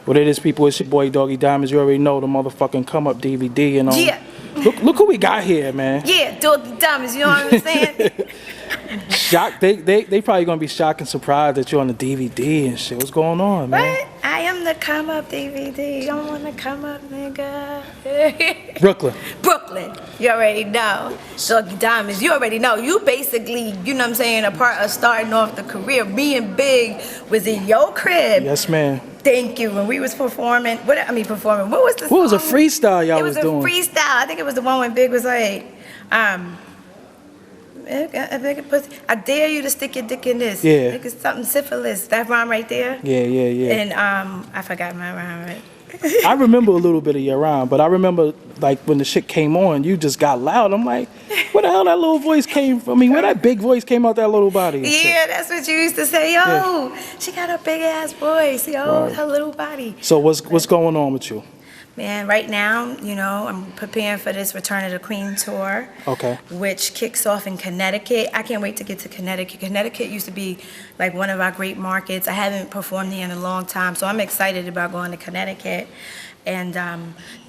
What it is, people, it's your boy Doggie Diamonds. You already know the motherfucking Come Up DVD. And Yeah. Look who we got here, man. Yeah, Doggie Diamonds, you know what I'm saying? Shocked. They probably gonna be shocked and surprised that you're on the DVD and shit. What's going on, man? What? I am the Come Up DVD. I wanna come up, nigga. Brooklyn. Brooklyn. You already know. Doggie Diamonds, you already know. You basically, you know what I'm saying, a part of starting off the career. Me and Big was in your crib. Yes, man. Thank you. When we was performing, what was the What was a song? freestyle y'all was doing? It was a freestyle. I think it was the one when Big was like, I dare you to stick your dick in this. Yeah. Think it's something syphilis. That rhyme right there. Yeah. And I forgot my rhyme, right? I remember a little bit of your rhyme, but I remember like when the shit came on, you just got loud. I'm like, where the hell that little voice came from? I mean, where that big voice came out that little body? Yeah, that's what you used to say. Yo, she got a big ass voice. Yo, Right. her little body. So what's going on with you? Man, right now, you know, I'm preparing for this Return of the Queen tour. Okay. Which kicks off in Connecticut. I can't wait to get to Connecticut. Connecticut used to be like one of our great markets. I haven't performed there in a long time, so I'm excited about going to Connecticut. And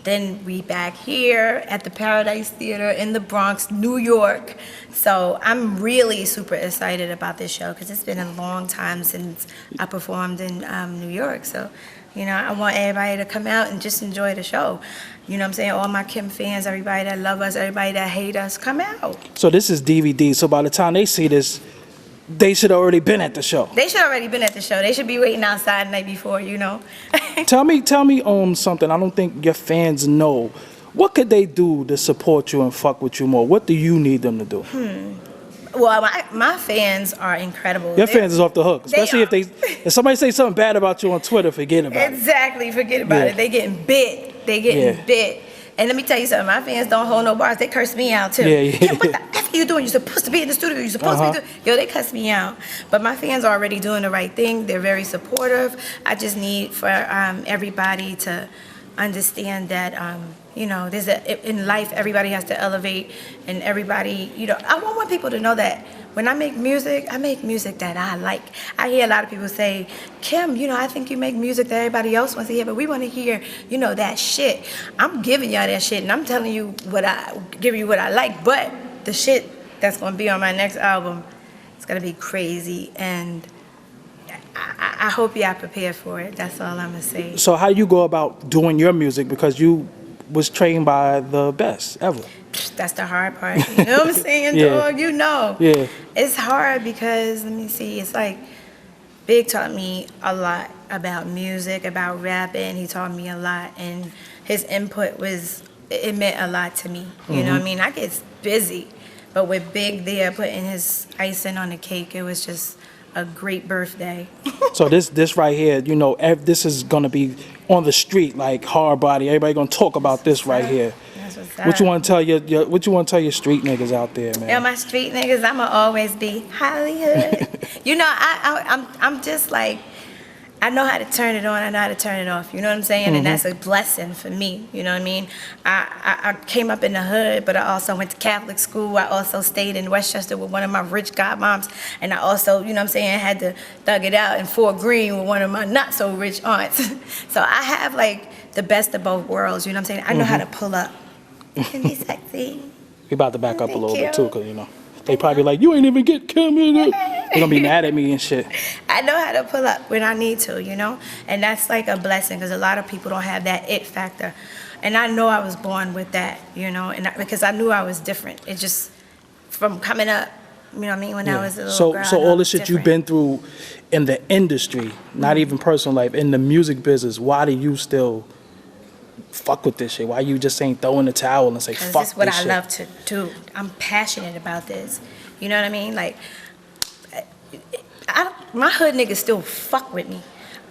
then we back here at the Paradise Theater in the Bronx, New York. So I'm really super excited about this show because it's been a long time since I performed in New York. So, you know, I want everybody to come out and just enjoy the show. You know what I'm saying? All my Kim fans, everybody that love us, everybody that hate us, come out. So this is DVD. So by the time they see this, they should have already been at the show. They should already been at the show. They should be waiting outside the night before, you know. Tell me something. I don't think your fans know. What could they do to support you and fuck with you more? What do you need them to do? Well, my fans are incredible. Your fans is off the hook, especially if somebody say something bad about you on Twitter, forget about it. Exactly, forget about it. They getting bit. They getting bit. And let me tell you something, my fans don't hold no bars. They curse me out too. Yeah. What the F are you doing? You're supposed to be in the studio. You're supposed to be doing. Yo, they cuss me out. But my fans are already doing the right thing. They're very supportive. I just need for everybody to understand that, you know, in life, everybody has to elevate, and everybody, you know, I want people to know that when I make music that I like. I hear a lot of people say, Kim, you know, I think you make music that everybody else wants to hear, but we want to hear, you know, that shit. I'm giving y'all that shit, and I'm telling you what I like, but the shit that's going to be on my next album, it's going to be crazy, and I hope y'all prepared for it. That's all I'm going to say. So how you go about doing your music, because you was trained by the best ever? That's the hard part. You know what I'm saying, dog? You know. Yeah. It's hard because, let me see, it's like Big taught me a lot about music, about rapping. He taught me a lot, and his input it meant a lot to me. You know what I mean? I get busy, but with Big there putting his icing on the cake, it was just a great birthday. So this right here, you know, this is gonna be on the street, like hard body. Everybody gonna talk about this right here. That's what's up. What you want to tell your street niggas out there, man? Yeah, my street niggas, I'ma always be Hollywood. You know, I'm just like, I know how to turn it on, I know how to turn it off, you know what I'm saying? And that's a blessing for me, you know what I mean? I came up in the hood, but I also went to Catholic school. I also stayed in Westchester with one of my rich godmoms, and I also, you know what I'm saying, had to thug it out in Fort Greene with one of my not so rich aunts. So I have like the best of both worlds, you know what I'm saying? I know how to pull up. You can be sexy. We about to back up a little bit too, cause you know they probably like, you ain't even get Kim. They're gonna be mad at me and shit. I know how to pull up when I need to, you know? And that's like a blessing, because a lot of people don't have that it factor. And I know I was born with that, you know, because I knew I was different. It just, from coming up, you know what I mean, when I was a little girl. So all the shit you've been through in the industry, not even personal life, in the music business, why do you still fuck with this shit? Why you just ain't throw in the towel and say fuck this shit? Because it's what I love to do. I'm passionate about this. You know what I mean? Like, my hood niggas still fuck with me.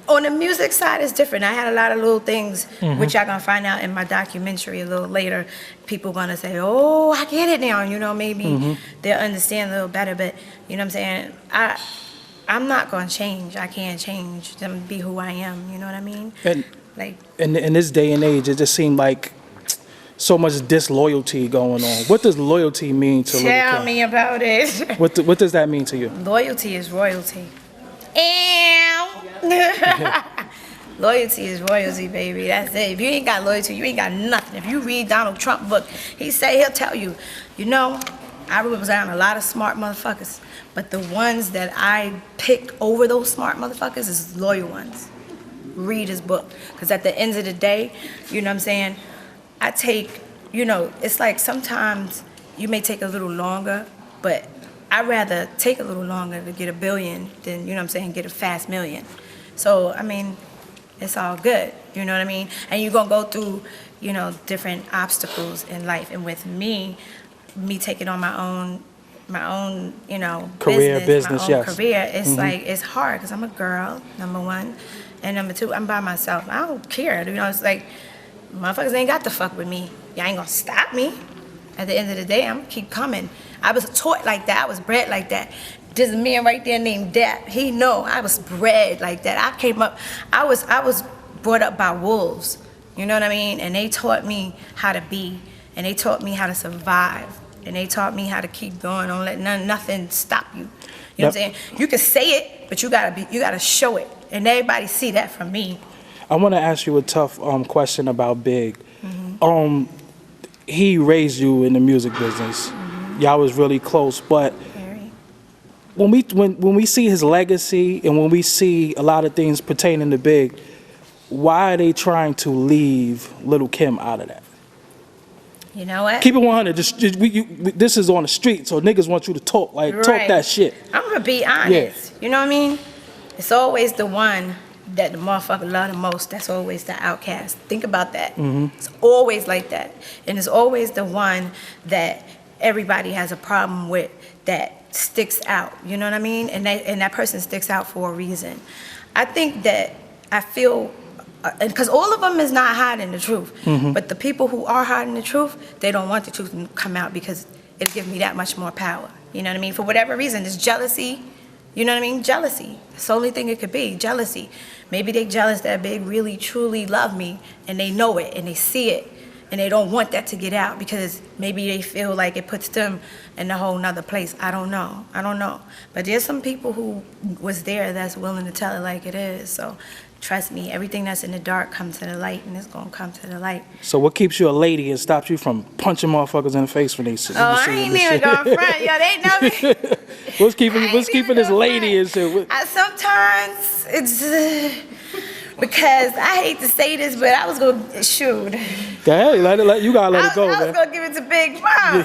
On the music side, it's different. I had a lot of little things, which y'all gonna find out in my documentary a little later. People gonna say, oh, I get it now. You know, maybe they'll understand a little better. But, you know what I'm saying? I'm not gonna change. I can't change to be who I am. You know what I mean? And like, in this day and age, it just seemed like so much disloyalty going on. What does loyalty mean to Lil Kim? Tell me about it. What does that mean to you? Loyalty is royalty. Loyalty is royalty, baby. That's it. If you ain't got loyalty, you ain't got nothing. If you read Donald Trump book, he'll tell you, you know, I was around a lot of smart motherfuckers, but the ones that I pick over those smart motherfuckers is loyal ones. Read his book, because at the end of the day, you know what I'm saying, I take, you know, it's like sometimes you may take a little longer, but I'd rather take a little longer to get $1 billion than, you know what I'm saying, get a fast million. So, I mean, it's all good, you know what I mean? And you're gonna go through, you know, different obstacles in life. And with me taking on my own, you know, business, my own yes. career, it's like, it's hard, because I'm a girl, number one. And number two, I'm by myself. I don't care, you know, it's like, motherfuckers ain't got to fuck with me. Y'all ain't gonna stop me. At the end of the day, I'm gonna keep coming. I was taught like that, I was bred like that. There's a man right there named Dap. He know I was bred like that. I came up, I was brought up by wolves, you know what I mean? And they taught me how to be, and they taught me how to survive, and they taught me how to keep going. Don't let nothing stop you. You know what I'm saying? You can say it, but you gotta show it, and everybody see that from me. I want to ask you a tough question about Big. He raised you in the music business. Y'all was really close, but when we see his legacy and when we see a lot of things pertaining to Big, why are they trying to leave Lil Kim out of that? You know what? Keep it 100. This is on the street, so niggas want you to talk talk that shit. I'm gonna be honest. Yeah. You know what I mean? It's always the one that the motherfucker love the most. That's always the outcast. Think about that. It's always like that, and it's always the one that everybody has a problem with, that sticks out, you know what I mean? And that person sticks out for a reason. I think that I feel, because all of them is not hiding the truth, but the people who are hiding the truth, they don't want the truth to come out because it gives me that much more power, you know what I mean? For whatever reason, it's jealousy, you know what I mean? Jealousy. It's the only thing it could be, jealousy. Maybe they jealous that Big really, truly love me, and they know it, and they see it, and they don't want that to get out because maybe they feel like it puts them in a whole nother place. I don't know. But there's some people who was there that's willing to tell it like it is. So trust me, everything that's in the dark comes to the light, and it's gonna come to the light. So what keeps you a lady and stops you from punching motherfuckers in the face when they see you? Oh, I ain't even going front. Yo, they know me. What's keeping this lady and shit? Sometimes it's because I hate to say this, but I was gonna shoot. Hey, you gotta let it go, man. I was gonna give it to Big Mom.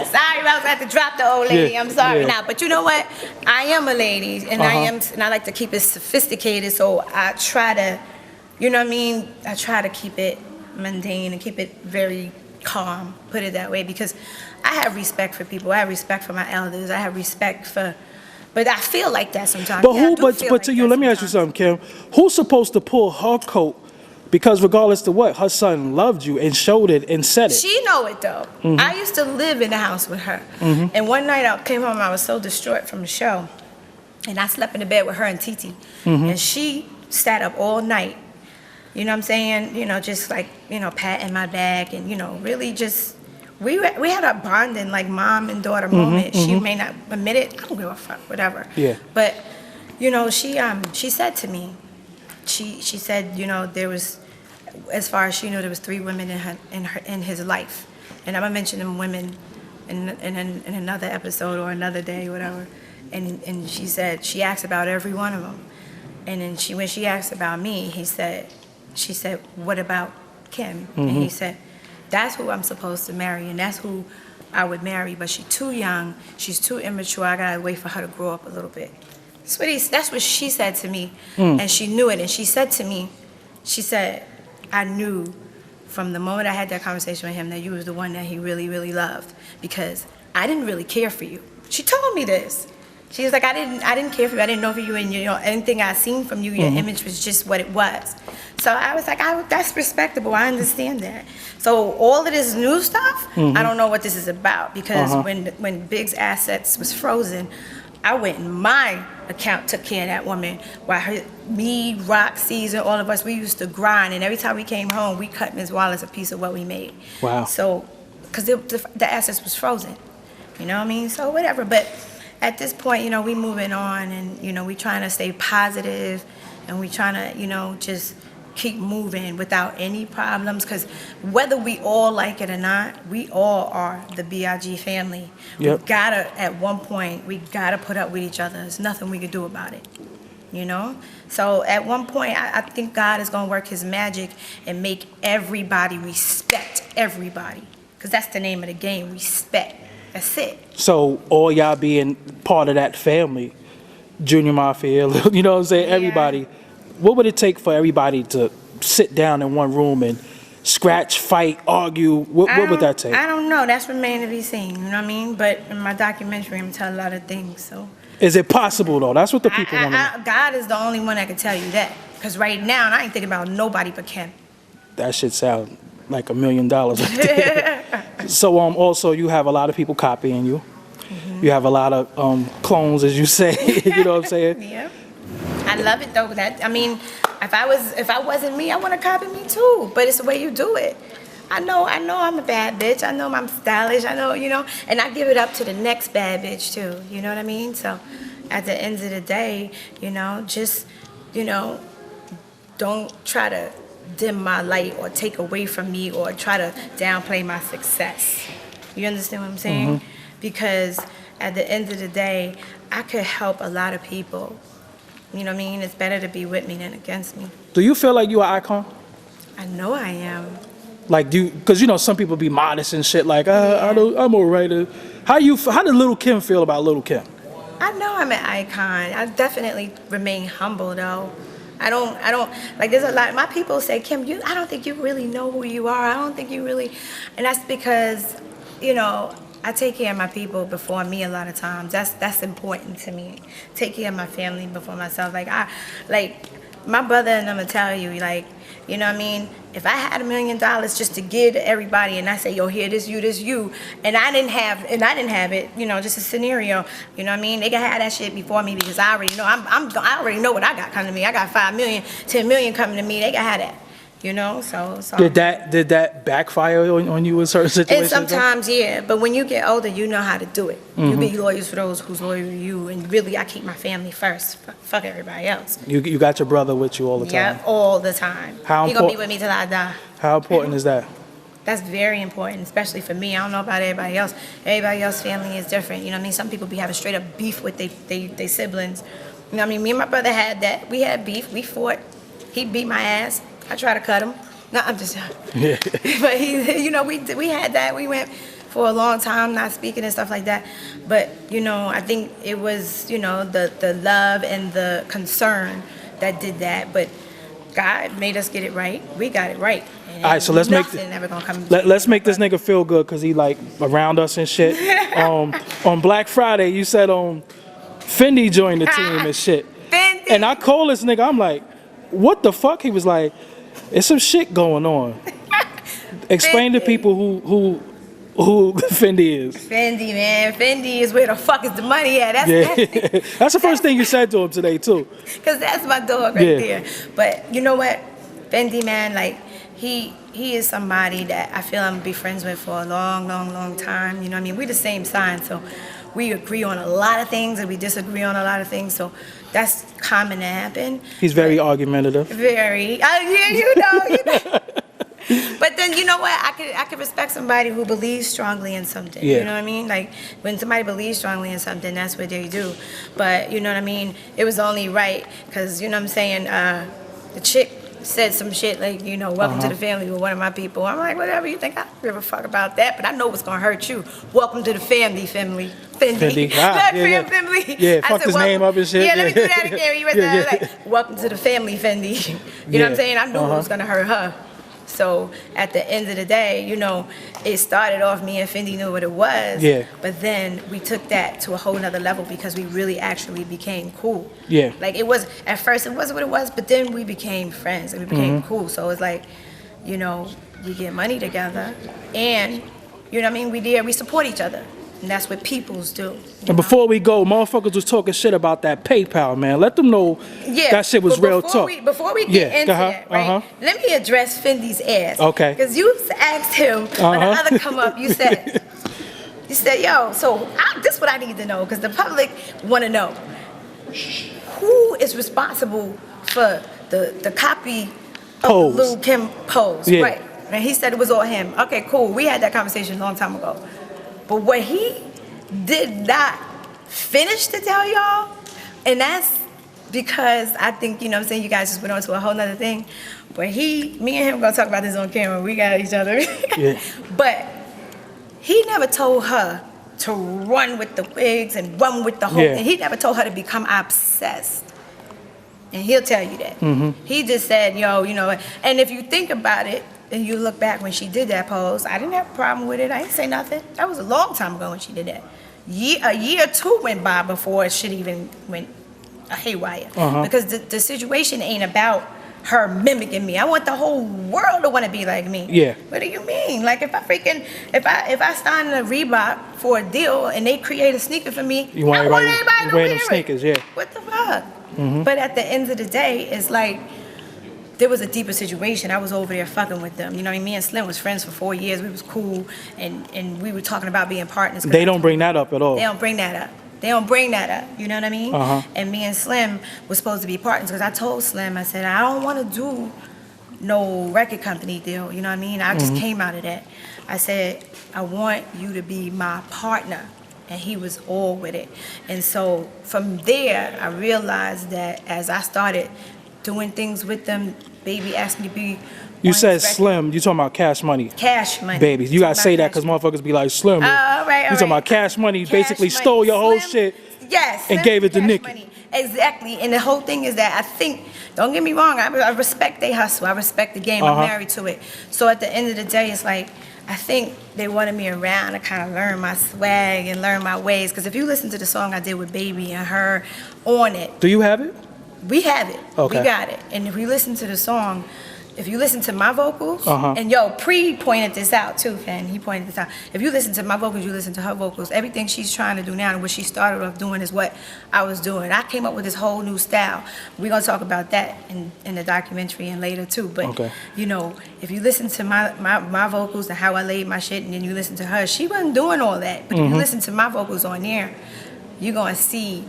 Sorry, I was gonna have to drop the old lady. I'm sorry now, but you know what? I am a lady, and I like to keep it sophisticated. So I try to, you know what I mean? I try to keep it mundane and keep it very calm. Put it that way, because I have respect for people. I have respect for my elders. I have respect for. But I feel like that sometimes. But but to you, let me ask you something, Kim. Who's supposed to pull her coat? Because regardless to what, her son loved you and showed it and said it. She know it though. I used to live in the house with her. And one night I came home, I was so distraught from the show. And I slept in the bed with her and Titi. And she sat up all night. You know what I'm saying? You know, just like, you know, patting my back and, you know, really just, we had a bonding, like mom and daughter moment. She may not admit it. I don't give a fuck, whatever. Yeah. But, you know, she said to me, she said, you know, there was, as far as she knew, there was 3 women in his life. And I'm gonna mention them women in another episode or another day, whatever. And she said, she asked about every one of them. And then when she asked about me, she said, what about Kim? And he said, that's who I'm supposed to marry, and that's who I would marry, but she's too young, she's too immature, I gotta wait for her to grow up a little bit. That's what she said to me, and she knew it, and she said to me, she said, I knew from the moment I had that conversation with him that you was the one that he really, really loved, because I didn't really care for you. She told me this. She was like, I didn't care for you, I didn't know for you, and you know, anything I seen from you, your image was just what it was. So I was like, that's respectable, I understand that. So all of this new stuff, I don't know what this is about, because when Big's assets was frozen, I went in my account, took care of that woman, while me, Rock, Caesar, all of us, we used to grind, and every time we came home, we cut Ms. Wallace a piece of what we made. Wow. So, because the assets was frozen, you know what I mean? So whatever, but at this point, you know, we moving on, and you know, we trying to stay positive, and we trying to, you know, just keep moving without any problems, because whether we all like it or not, we all are the B.I.G. family. Yep. We gotta, at one point, we gotta put up with each other. There's nothing we can do about it, you know? So at one point, I think God is gonna work his magic and make everybody respect everybody, because that's the name of the game, respect. That's it. So all y'all being part of that family, Junior Mafia, you know what I'm saying, Yeah. everybody, what would it take for everybody to sit down in one room and scratch, fight, argue? What would that take? I don't know. That's remain to be seen. You know what I mean? But in my documentary, I'm telling a lot of things. So Is it possible though? That's what the people want to know. God is the only one that can tell you that. Because right now, I ain't thinking about nobody but Kim. That shit sound like $1 million. Right there. So also you have a lot of people copying you. Mm-hmm. You have a lot of clones, as you say. You know what I'm saying? Yeah. I love it though. That, I mean, if I wasn't me, I want to copy me too. But it's the way you do it. I know I'm a bad bitch. I know I'm stylish. I know, you know, and I give it up to the next bad bitch too. You know what I mean? So at the end of the day, you know, just, you know, don't try to dim my light or take away from me or try to downplay my success. You understand what I'm saying? Mm-hmm. Because at the end of the day, I could help a lot of people. You know what I mean? It's better to be with me than against me. Do you feel like you an icon? I know I am. Like, because you know some people be modest and shit. Like, I'm alright. How did Lil Kim feel about Lil Kim? I know I'm an icon. I definitely remain humble though. I don't like. There's a lot. My people say, Kim, I don't think you really know who you are. I don't think you really, and that's because, you know, I take care of my people before me a lot of times. That's important to me. Take care of my family before myself. Like my brother and I'm gonna tell you, like, you know what I mean? If I had $1 million just to give to everybody and I say, yo, here, this you, and I didn't have it, you know, just a scenario, you know what I mean? They can have that shit before me because I already know, I already know what I got coming to me. I got 5 million, 10 million coming to me. They can have that. You know, so did that backfire on you in certain situations? And sometimes, yeah. But when you get older, you know how to do it. Mm-hmm. You be loyal for those who's loyal to you, and really, I keep my family first. Fuck everybody else. You got your brother with you all the time. Yeah, all the time. How He gonna be with me till I die. How important is that? That's very important, especially for me. I don't know about everybody else. Everybody else's family is different. You know what I mean? Some people be having straight up beef with they siblings. You know what I mean? Me and my brother had that. We had beef. We fought. He beat my ass. I tried to cut him. No, I'm just Yeah. But he, you know, we had that. We went for a long time not speaking and stuff like that. But, you know, I think it was, you know, the love and the concern that did that. But God made us get it right. We got it right. And all right, so let's make let's make this nigga feel good because he like around us and shit. On Black Friday, you said Fendi joined the team and shit. Fendi. And I called this nigga. I'm like, what the fuck? He was like, there's some shit going on. Explain to people who Fendi is. Fendi, man. Fendi is where the fuck is the money at. That's the first thing you said to him today too. Because that's my dog right there. But you know what? Fendi, man, like, he is somebody that I feel I'm going to be friends with for a long, long, long time. You know what I mean? We're the same sign, so we agree on a lot of things and we disagree on a lot of things. So that's common to happen. He's very argumentative. Very. Yeah, you know. But then, you know what? I could respect somebody who believes strongly in something. Yeah. You know what I mean? Like, when somebody believes strongly in something, that's what they do. But, you know what I mean? It was only right because, you know what I'm saying, the chick said some shit like, you know, welcome to the family with one of my people. I'm like, whatever you think, I don't give a fuck about that, but I know what's gonna hurt you. Welcome to the family. Fendi. Family. Yeah, fuck his name up and shit. Yeah, let me do that again. You like, welcome to the family, Fendi. You know what I'm saying? I knew it was gonna hurt her. So at the end of the day, you know, it started off me and Fendi knew what it was. Yeah. But then we took that to a whole nother level because we really actually became cool. Yeah. Like it was, at first it wasn't what it was, but then we became friends and we became cool. So it's like, you know, we get money together and, you know what I mean, we support each other. And that's what peoples do. And before we go, motherfuckers was talking shit about that PayPal, man. Let them know that shit was real talk. Before we get into that, right, let me address Fendi's ass. Okay. Because you asked him, on the other come up, you said, He said, yo, so this is what I need to know, because the public want to know. Who is responsible for the copy Pose. of the Lil Kim pose? Yeah. Right. And he said it was all him. Okay, cool. We had that conversation a long time ago. But what he did not finish to tell y'all, and that's because I think, you know what I'm saying, you guys just went on to a whole nother thing. But me and him gonna talk about this on camera. We got each other. Yeah. But he never told her to run with the wigs and run with the whole Yeah. thing. He never told her to become obsessed. And he'll tell you that. Mm-hmm. He just said, yo, you know, and if you think about it, and you look back when she did that pose, I didn't have a problem with it. I didn't say nothing. That was a long time ago when she did that. A year or two went by before shit even went haywire. Because the situation ain't about her mimicking me. I want the whole world to want to be like me. Yeah. What do you mean? Like if I sign a Reebok for a deal and they create a sneaker for me, You want I want everybody everybody to wearing wear them it. sneakers, yeah. What the fuck? But at the end of the day, it's like there was a deeper situation. I was over there fucking with them. You know what I mean? Me and Slim was friends for 4 years. We was cool, and we were talking about being partners. They don't bring that up at all. They don't bring that up. They don't bring that up. You know what I mean? And me and Slim was supposed to be partners because I told Slim, I said, I don't want to do no record company deal. You know what I mean? I just came out of that. I said, I want you to be my partner. And he was all with it. And so from there, I realized that as I started doing things with them, Baby asked me to be. You said Slim, you talking about Cash Money. Cash Money. Baby, you gotta say that Cash because motherfuckers be like, Slim, All right, you talking about Cash Money, Cash basically Money. stole your whole Slim- shit Yes. and Slim gave it to Cash Nicki. Money. Exactly. And the whole thing is that I think, don't get me wrong, I respect their hustle. I respect the game. I'm married to it. So at the end of the day, it's like, I think they wanted me around to kind of learn my swag and learn my ways. Because if you listen to the song I did with Baby and her on it, Do you have it? we have it. Okay. We got it. And if we listen to the song, if you listen to my vocals, Uh-huh. and yo, Pre pointed this out too, Ken. He pointed this out. If you listen to my vocals, you listen to her vocals. Everything she's trying to do now and what she started off doing is what I was doing. I came up with this whole new style. We're gonna talk about that in the documentary and later too. But Okay. you know, if you listen to my vocals and how I laid my shit, and then you listen to her, she wasn't doing all that. But if you listen to my vocals on there, you're gonna see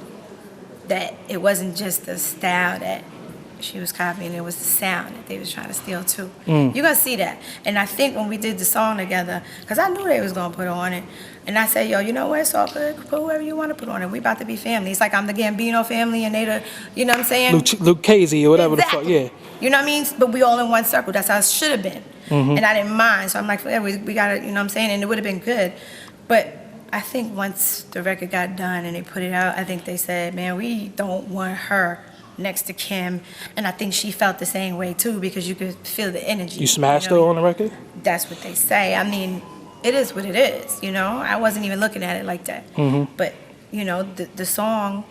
that it wasn't just the style that she was copying, it was the sound that they was trying to steal too. You're gonna see that. And I think when we did the song together, because I knew they was gonna put on it, and I said, yo, you know what, it's all good, put whoever you want to put on it. We about to be family. It's like I'm the Gambino family and they the, you know what I'm saying? Luke Casey or whatever Exactly. the fuck, yeah. You know what I mean? But we all in one circle. That's how it should have been. And I didn't mind. So I'm like, yeah, we got to, you know what I'm saying? And it would have been good. But I think once the record got done and they put it out, I think they said, man, we don't want her next to Kim. And I think she felt the same way too because you could feel the energy. You smashed know her what I on the record? mean? That's what they say. I mean, it is what it is, you know? I wasn't even looking at it like that. But, you know, the song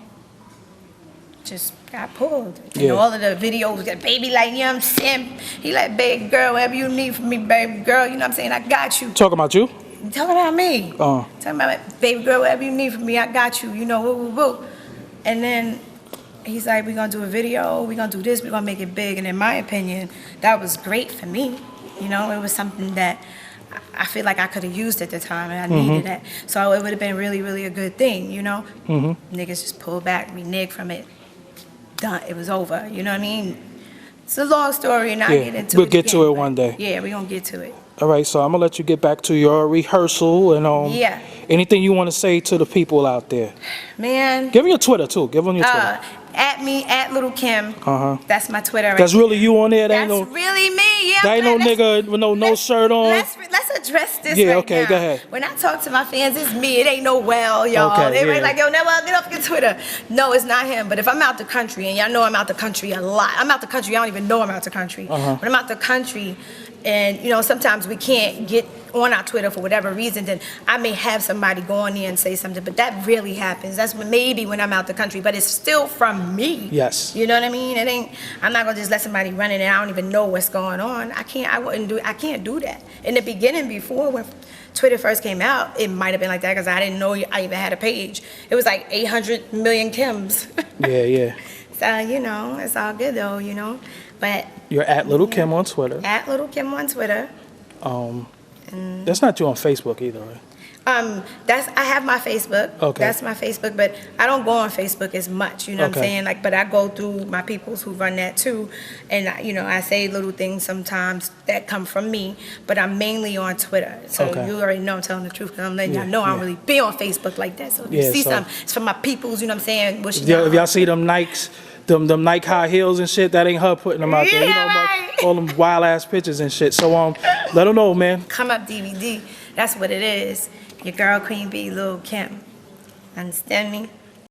just got pulled. Yeah. And all of the videos got Baby like, you know what I'm saying? He like, baby girl, whatever you need from me, baby girl, you know what I'm saying? I got you. Talking about you? Talking about me. Oh. Talking about, baby girl, whatever you need from me, I got you, you know, woo, woo, woo. And then he's like, we're going to do a video, we're going to do this, we're going to make it big. And in my opinion, that was great for me. You know, it was something that I feel like I could have used at the time, and I needed that. So it would have been really, really a good thing, you know? Niggas just pulled back, reneged from it. Done. It was over, you know what I mean? It's a long story, and I'll get into it. We'll get to again, it one day. Yeah, we're going to get to it. All right, so I'm going to let you get back to your rehearsal and Yeah. anything you want to say to the people out there. Man. Give them your Twitter, too. Give them your Twitter. At me, at Lil Kim. That's my Twitter right That's there. really you on there? That's really me. Yeah. That ain't no nigga with no shirt on? Let's address this Yeah, right okay, now. go ahead. When I talk to my fans, it's me. It ain't no well, y'all. Okay, Everybody yeah. like, yo, never get off your Twitter. No, it's not him. But if I'm out the country, and y'all know I'm out the country a lot. I'm out the country. I don't even know I'm out the country. When I'm out the country, and you know, sometimes we can't get on our Twitter for whatever reason, then I may have somebody go on there and say something, but that really happens. That's maybe when I'm out the country, but it's still from me. Yes. You know what I mean? It ain't. I'm not gonna just let somebody run it and I don't even know what's going on. I can't do that. In the beginning, before when Twitter first came out, it might have been like that because I didn't know I even had a page. It was like 800 million Kims. Yeah. So you know, it's all good though. You know, but You're at Little Kim on Twitter. at Lil Kim on Twitter. That's not you on Facebook either, right? I have my Facebook. Okay. That's my Facebook, but I don't go on Facebook as much. You know what I'm Okay. saying? Like, but I go through my peoples who run that too, and I say little things sometimes that come from me. But I'm mainly on Twitter. So Okay. you already know I'm telling the truth. 'Cause I'm letting y'all Yeah, know I don't yeah. really be on Facebook like that. So if Yeah, you see so- something, it's from my peoples. You know what I'm saying? Wishing If y'all see them Nikes, them Nike high heels and shit, that ain't her putting them out there. You know, Yeah, right. all them wild ass pictures and shit. So let them know, man. Come Up DVD. That's what it is. Your girl Queen B, Lil Kim. Understand me?